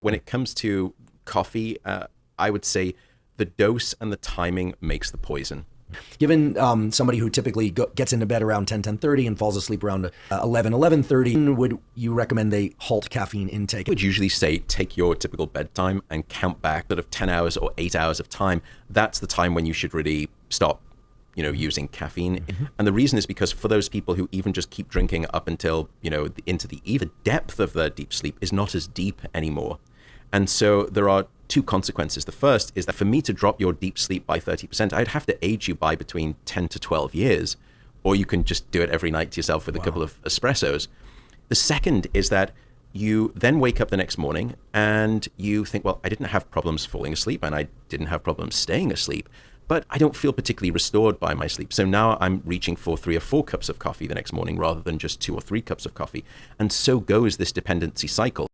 When it comes to coffee, I would say the dose and the timing makes the poison. Given somebody who typically gets into bed around 10:30 and falls asleep around 11:30, would you recommend they halt caffeine intake? I would usually say take your typical bedtime and count back sort of 10 hours or 8 hours of time. That's the time when you should really stop using caffeine. And the reason is because for those people who even just keep drinking up until, into the eve, the depth of their deep sleep is not as deep anymore. And so there are two consequences. The first is that for me to drop your deep sleep by 30%, I'd have to age you by between 10 to 12 years, or you can just do it every night to yourself with a couple of espressos. The second is that you then wake up the next morning and you think, well, I didn't have problems falling asleep and I didn't have problems staying asleep, but I don't feel particularly restored by my sleep. So now I'm reaching for 3 or 4 cups of coffee the next morning rather than just 2 or 3 cups of coffee. And so goes this dependency cycle.